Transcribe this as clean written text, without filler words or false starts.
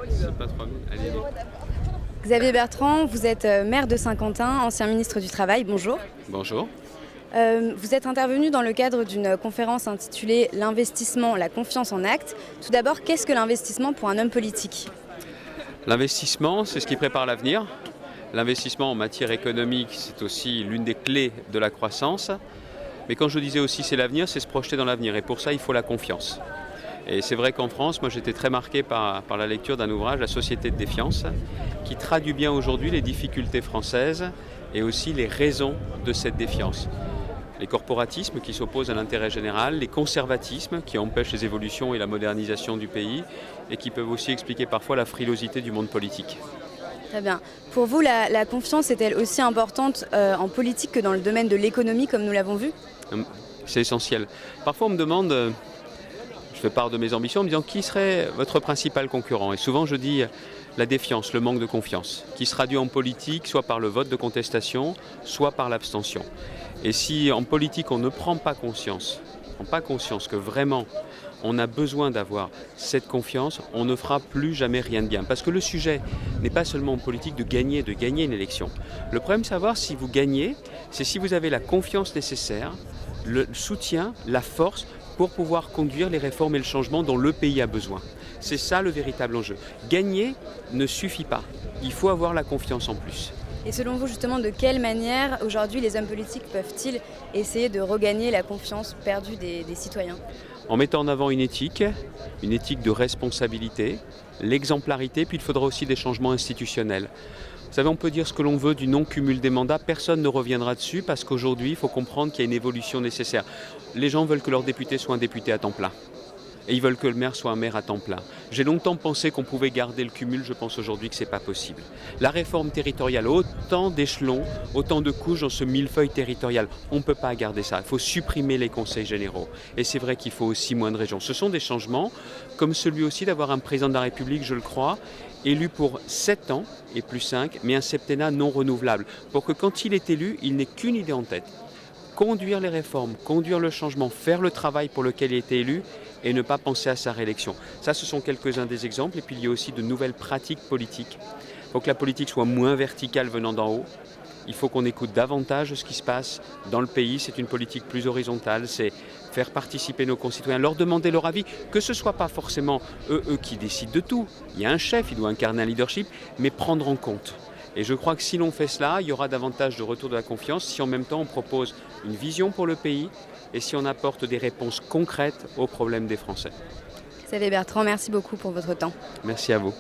C'est pas 3000. Allez, allez. Xavier Bertrand, vous êtes maire de Saint-Quentin, ancien ministre du Travail, bonjour. Bonjour. Vous êtes intervenu dans le cadre d'une conférence intitulée L'investissement, la confiance en actes. Tout d'abord, qu'est-ce que l'investissement pour un homme politique ? L'investissement, c'est ce qui prépare l'avenir. L'investissement en matière économique, c'est aussi l'une des clés de la croissance. Mais quand je disais aussi c'est l'avenir, c'est se projeter dans l'avenir. Et pour ça, il faut la confiance. Et c'est vrai qu'en France, moi j'étais très marqué par la lecture d'un ouvrage, La Société de défiance, qui traduit bien aujourd'hui les difficultés françaises et aussi les raisons de cette défiance. Les corporatismes qui s'opposent à l'intérêt général, les conservatismes qui empêchent les évolutions et la modernisation du pays et qui peuvent aussi expliquer parfois la frilosité du monde politique. Très bien. Pour vous, la confiance est-elle aussi importante en politique que dans le domaine de l'économie, comme nous l'avons vu ? C'est essentiel. Parfois on me demande, je fais part de mes ambitions en me disant qui serait votre principal concurrent ? Et souvent je dis la défiance, le manque de confiance, qui se traduit en politique soit par le vote de contestation, soit par l'abstention. Et si en politique on ne prend pas conscience que vraiment on a besoin d'avoir cette confiance, on ne fera plus jamais rien de bien. Parce que le sujet n'est pas seulement en politique de gagner une élection. Le problème de savoir si vous gagnez, c'est si vous avez la confiance nécessaire, le soutien, la force pour pouvoir conduire les réformes et le changement dont le pays a besoin. C'est ça le véritable enjeu. Gagner ne suffit pas. Il faut avoir la confiance en plus. Et selon vous, justement, de quelle manière aujourd'hui les hommes politiques peuvent-ils essayer de regagner la confiance perdue des citoyens ? En mettant en avant une éthique de responsabilité, l'exemplarité, puis il faudra aussi des changements institutionnels. Vous savez, on peut dire ce que l'on veut du non-cumul des mandats, personne ne reviendra dessus parce qu'aujourd'hui, il faut comprendre qu'il y a une évolution nécessaire. Les gens veulent que leurs députés soient un député à temps plein. Et ils veulent que le maire soit un maire à temps plein. J'ai longtemps pensé qu'on pouvait garder le cumul, je pense aujourd'hui que ce n'est pas possible. La réforme territoriale, autant d'échelons, autant de couches dans ce millefeuille territorial. On ne peut pas garder ça, il faut supprimer les conseils généraux. Et c'est vrai qu'il faut aussi moins de régions. Ce sont des changements, comme celui aussi d'avoir un président de la République, je le crois, élu pour 7 ans et plus 5, mais un septennat non renouvelable. Pour que quand il est élu, il n'ait qu'une idée en tête. Conduire les réformes, conduire le changement, faire le travail pour lequel il a été élu et ne pas penser à sa réélection. Ça, ce sont quelques-uns des exemples. Et puis, il y a aussi de nouvelles pratiques politiques. Il faut que la politique soit moins verticale venant d'en haut. Il faut qu'on écoute davantage ce qui se passe dans le pays. C'est une politique plus horizontale. C'est faire participer nos concitoyens, leur demander leur avis, que ce ne soit pas forcément eux qui décident de tout. Il y a un chef, il doit incarner un leadership, mais prendre en compte. Et je crois que si l'on fait cela, il y aura davantage de retour de la confiance si en même temps on propose une vision pour le pays et si on apporte des réponses concrètes aux problèmes des Français. Xavier Bertrand, merci beaucoup pour votre temps. Merci à vous.